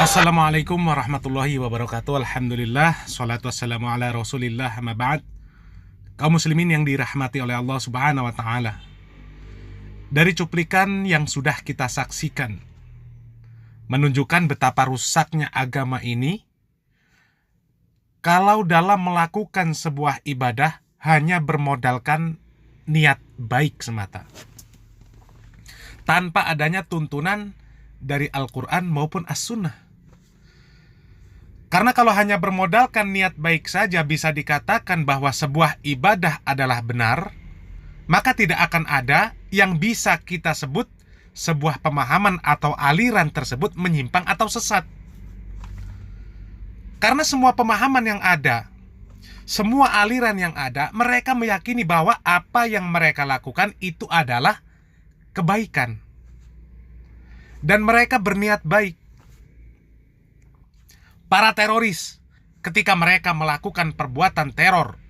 Assalamualaikum warahmatullahi wabarakatuh. Alhamdulillah, salatu wassalamu ala rasulillah, amma ba'd. Kaum muslimin yang dirahmati oleh Allah subhanahu wa ta'ala, dari cuplikan yang sudah kita saksikan menunjukkan betapa rusaknya agama ini kalau dalam melakukan sebuah ibadah hanya bermodalkan niat baik semata, tanpa adanya tuntunan dari Al-Quran maupun As-Sunnah. Karena kalau hanya bermodalkan niat baik saja bisa dikatakan bahwa sebuah ibadah adalah benar, maka tidak akan ada yang bisa kita sebut sebuah pemahaman atau aliran tersebut menyimpang atau sesat. Karena semua pemahaman yang ada, semua aliran yang ada, mereka meyakini bahwa apa yang mereka lakukan itu adalah kebaikan. Dan mereka berniat baik. Para teroris, ketika mereka melakukan perbuatan teror,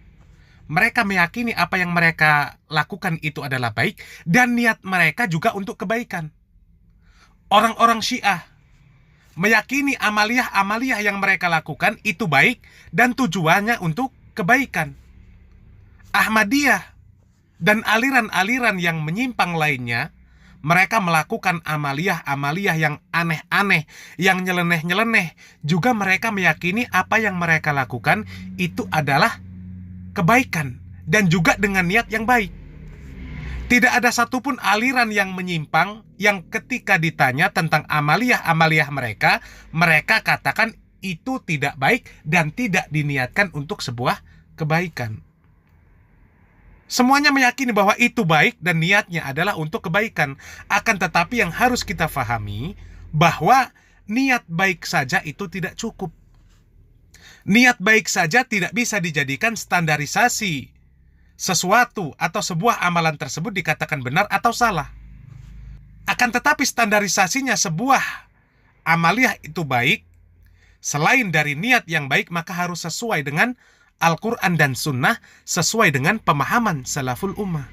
mereka meyakini apa yang mereka lakukan itu adalah baik, dan niat mereka juga untuk kebaikan. Orang-orang Syiah meyakini amaliyah-amaliyah yang mereka lakukan itu baik, dan tujuannya untuk kebaikan. Ahmadiyah dan aliran-aliran yang menyimpang lainnya, mereka melakukan amaliyah-amaliyah yang aneh-aneh, yang nyeleneh-nyeleneh. Juga mereka meyakini apa yang mereka lakukan itu adalah kebaikan, dan juga dengan niat yang baik. Tidak ada satupun aliran yang menyimpang yang ketika ditanya tentang amaliyah-amaliyah mereka, mereka katakan itu tidak baik dan tidak diniatkan untuk sebuah kebaikan. Semuanya meyakini bahwa itu baik dan niatnya adalah untuk kebaikan. Akan tetapi yang harus kita fahami bahwa niat baik saja itu tidak cukup. Niat baik saja tidak bisa dijadikan standarisasi sesuatu atau sebuah amalan tersebut dikatakan benar atau salah. Akan tetapi standarisasinya sebuah amaliyah itu baik, selain dari niat yang baik, maka harus sesuai dengan Al-Quran dan Sunnah, sesuai dengan pemahaman salaful ummah.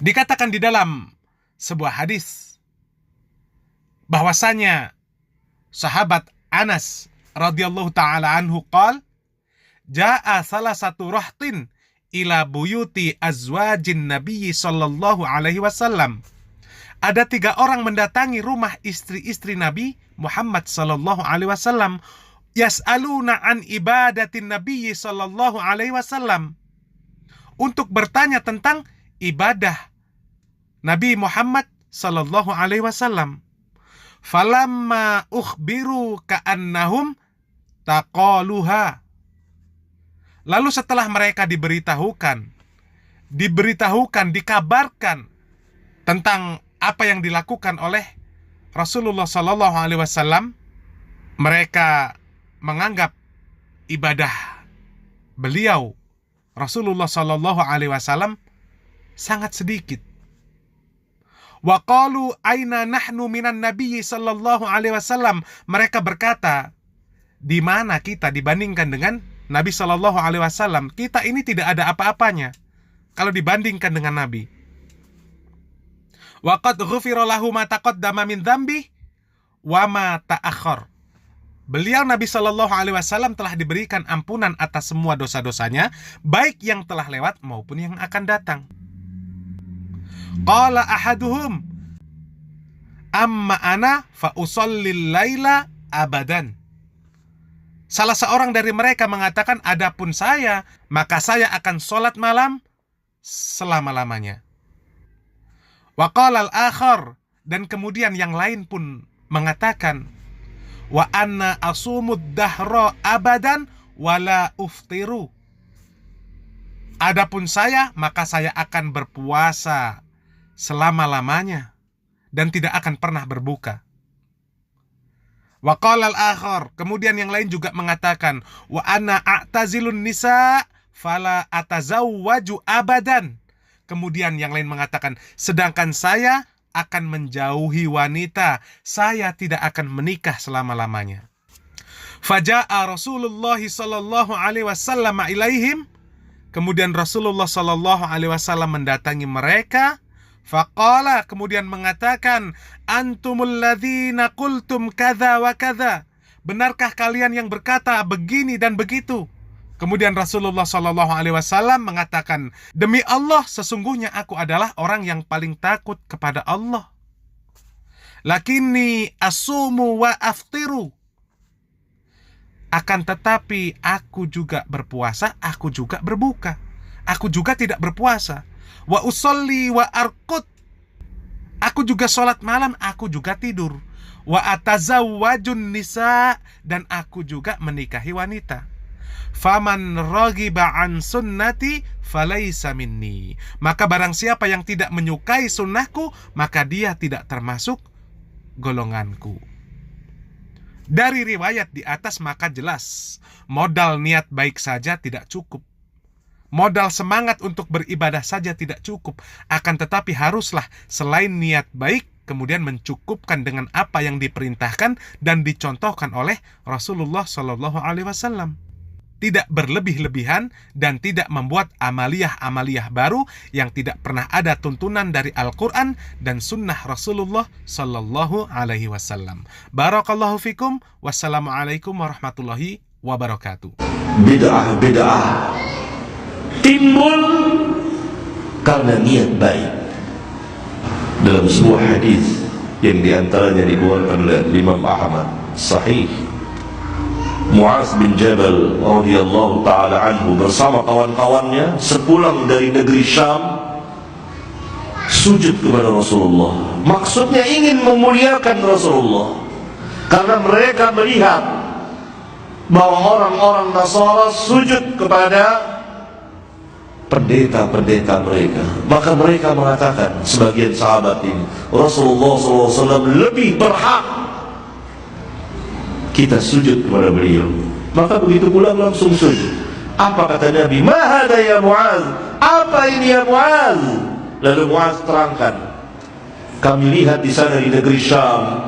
Dikatakan di dalam sebuah hadis bahwasanya sahabat Anas radhiyallahu ta'ala anhu qala, ja'a salah satu rahtin ila buyuti azwajin nabiyyi sallallahu alaihi wasallam. Ada 3 orang mendatangi rumah istri-istri Nabi Muhammad sallallahu alaihi wasallam, yas'aluna an ibadatin nabiyyi sallallahu alaihi wasallam, untuk bertanya tentang ibadah Nabi Muhammad sallallahu alaihi wasallam. Falamma ukhbiru ka'annahum taqaluha. Lalu setelah mereka dikabarkan tentang apa yang dilakukan oleh Rasulullah sallallahu alaihi wasallam, mereka menganggap ibadah beliau Rasulullah sallallahu alaihi wasallam sangat sedikit. Wa qalu aina nahnu minan nabiyyi sallallahu alaihi wasallam. Mereka berkata, di mana kita dibandingkan dengan Nabi sallallahu alaihi wasallam? Kita ini tidak ada apa-apanya kalau dibandingkan dengan Nabi. Wa qad ghufira lahu ma taqaddama min dzambi wa ma ta'akhkhar. Beliau Nabi Shallallahu Alaihi Wasallam telah diberikan ampunan atas semua dosa-dosanya, baik yang telah lewat maupun yang akan datang. Qala ahaduhum, amma ana fa usallil laila abadan. Salah seorang dari mereka mengatakan, adapun saya, maka saya akan sholat malam selama-lamanya. Wa qala al-akhar, dan kemudian yang lain pun mengatakan, wa anna asumud dahra abadan wala uftiru. Adapun saya, maka saya akan berpuasa selama-lamanya dan tidak akan pernah berbuka. Wa qala al-akhar, kemudian yang lain juga mengatakan, wa anna a'tazilun nisa fala atazawwaju abadan. Kemudian yang lain mengatakan, sedangkan saya akan menjauhi wanita, saya tidak akan menikah selama-lamanya. Faja'a Rasulullah sallallahu alaihi wasallam ilaihim. Kemudian Rasulullah sallallahu alaihi wasallam mendatangi mereka. Faqala, kemudian mengatakan, antumul ladzina qultum kadza wa kadza. Benarkah kalian yang berkata begini dan begitu? Kemudian Rasulullah SAW mengatakan, demi Allah, sesungguhnya aku adalah orang yang paling takut kepada Allah. Lakinni asumu wa aftiru. Akan tetapi aku juga berpuasa, aku juga berbuka. Aku juga tidak berpuasa. Wa usolli wa arqud. Aku juga sholat malam, aku juga tidur. Wa atazawwajun nisa, dan aku juga menikahi wanita. Faman raghiba an sunnati falaysa minni. Maka barang siapa yang tidak menyukai sunnahku, maka dia tidak termasuk golonganku. Dari riwayat di atas maka jelas, modal niat baik saja tidak cukup. Modal semangat untuk beribadah saja tidak cukup. Akan tetapi haruslah selain niat baik, kemudian mencukupkan dengan apa yang diperintahkan dan dicontohkan oleh Rasulullah SAW. Tidak berlebih-lebihan dan tidak membuat amaliyah-amaliyah baru yang tidak pernah ada tuntunan dari Al-Quran dan Sunnah Rasulullah SAW. Barakallahu fikum. Wassalamualaikum warahmatullahi wabarakatuh. Bid'ah timbul karena niat baik. Dalam sebuah hadis yang diantaranya dikeluarkan oleh Imam Ahmad sahih, Muaz bin Jabal radhiyallahu taala anhu bersama kawan-kawannya sepulang dari negeri Syam sujud kepada Rasulullah. Maksudnya ingin memuliakan Rasulullah karena mereka melihat bahwa orang-orang Nasara sujud kepada pendeta-pendeta mereka. Maka mereka mengatakan, sebagian sahabat ini, Rasulullah SAW lebih berhak kita sujud kepada beliau. Maka begitu pulang langsung sujud. Apa kata Nabi? Ma hada ya Muaz? Apa ini ya Muaz? Lalu Muaz terangkan, kami lihat di sana di negeri Syam,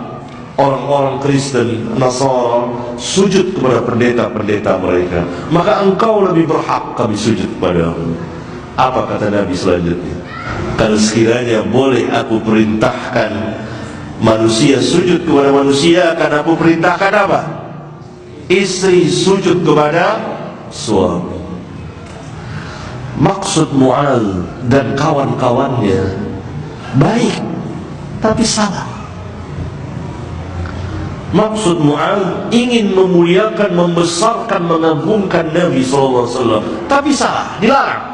orang-orang Kristen, Nasara sujud kepada pendeta-pendeta mereka. Maka engkau lebih berhak kami sujud kepadamu. Apa kata Nabi selanjutnya? Kalau sekiranya boleh aku perintahkan manusia sujud kepada manusia, akan aku perintahkan apa? Istri sujud kepada suami. Maksud Mu'adz dan kawan-kawannya baik, tapi salah. Maksud Mu'adz ingin memuliakan, membesarkan, mengagungkan Nabi SAW, tapi salah, dilarang.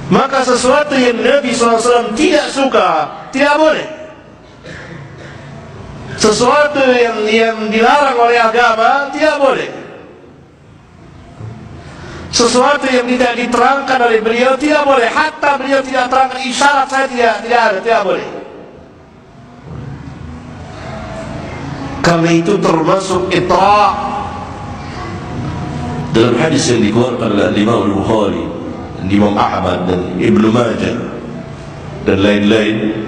Maka sesuatu yang Nabi SAW tidak suka, tidak boleh. Sesuatu yang dilarang oleh agama, tidak boleh. Sesuatu yang tidak diterangkan oleh beliau, tidak boleh. Hatta beliau tidak terangkan, isyarat saya tidak ada, tidak boleh. Karena itu termasuk itra'. Dalam hadis yang dikeluarkan oleh Imam Al-Bukhari, Imam Ahmad dan Ibnu Majah dan lain-lain,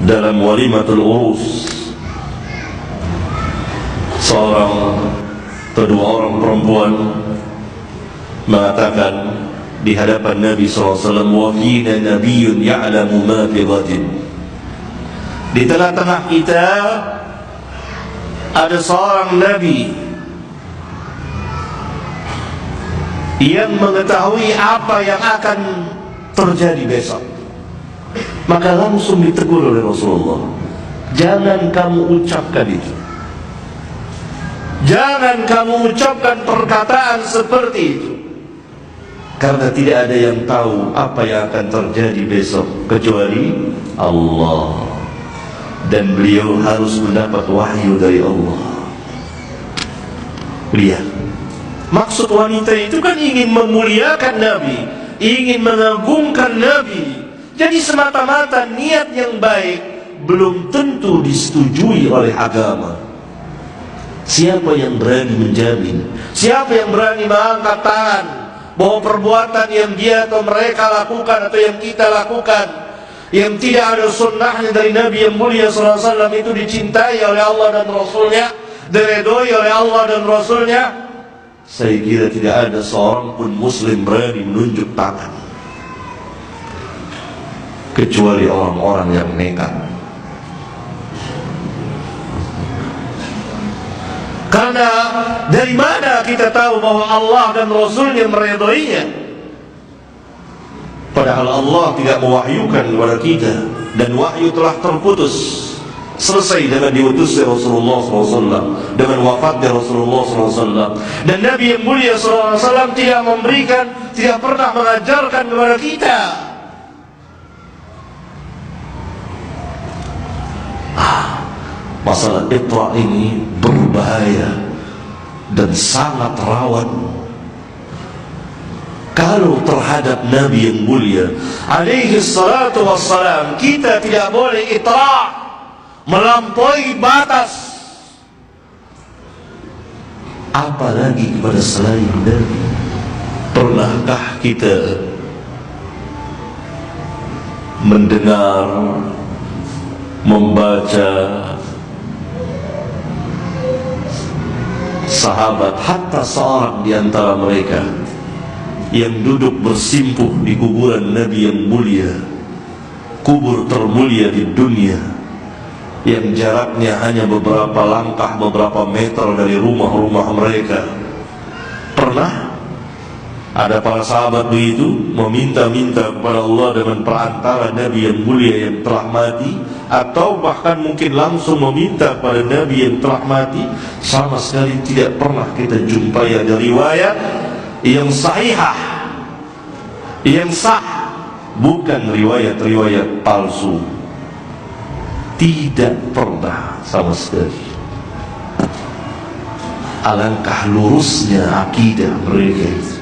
dalam walimatul urus, seorang atau dua orang perempuan mengatakan di hadapan Nabi SAW, wa fina nabiyyun ya'lamu ma fi ghadin. Di tengah-tengah kita ada seorang nabi yang mengetahui apa yang akan terjadi besok. Maka langsung ditegur oleh Rasulullah, jangan kamu ucapkan itu. Jangan kamu ucapkan perkataan seperti itu, karena tidak ada yang tahu apa yang akan terjadi besok kecuali Allah, dan beliau harus mendapat wahyu dari Allah. Lihat, maksud wanita itu kan ingin memuliakan Nabi, ingin mengagungkan Nabi. Jadi semata-mata niat yang baik belum tentu disetujui oleh agama. Siapa yang berani menjamin? Siapa yang berani mengangkat tangan bahwa perbuatan yang dia atau mereka lakukan atau yang kita lakukan, yang tidak ada sunnahnya dari Nabi yang mulia SAW, itu dicintai oleh Allah dan Rasulnya, diredoi oleh Allah dan Rasulnya? Saya kira tidak ada seorang pun muslim berani menunjuk tangan. kecuali orang-orang yang nekat. Karena dari mana kita tahu bahwa Allah dan Rasulnya meridainya? Padahal Allah tidak mewahyukan kepada kita, dan wahyu telah terputus. Selesai dengan diutusnya Rasulullah SAW, dengan wafatnya Rasulullah SAW. Dan Nabi yang mulia SAW tidak memberikan, tidak pernah mengajarkan kepada kita. Masalah Iqra ini berbahaya dan sangat rawan. Kalau terhadap Nabi yang mulia alaihi salatu wassalam kita tidak boleh Iqra, melampaui batas, apalagi kepada selain Nabi. Pernahkah kita mendengar, membaca sahabat, hatta seorang di antara mereka yang duduk bersimpuh di kuburan Nabi yang mulia, kubur termulia di dunia, yang jaraknya hanya beberapa langkah, beberapa meter dari rumah-rumah mereka? Pernah ada para sahabat begitu meminta-minta kepada Allah dengan perantara Nabi yang mulia yang telah mati, atau bahkan mungkin langsung meminta kepada Nabi yang telah mati? Sama sekali tidak pernah kita jumpai ada riwayat yang sahihah, yang sah, bukan riwayat-riwayat palsu. Tidak pernah sama sekali. Alangkah lurusnya akidah mereka itu.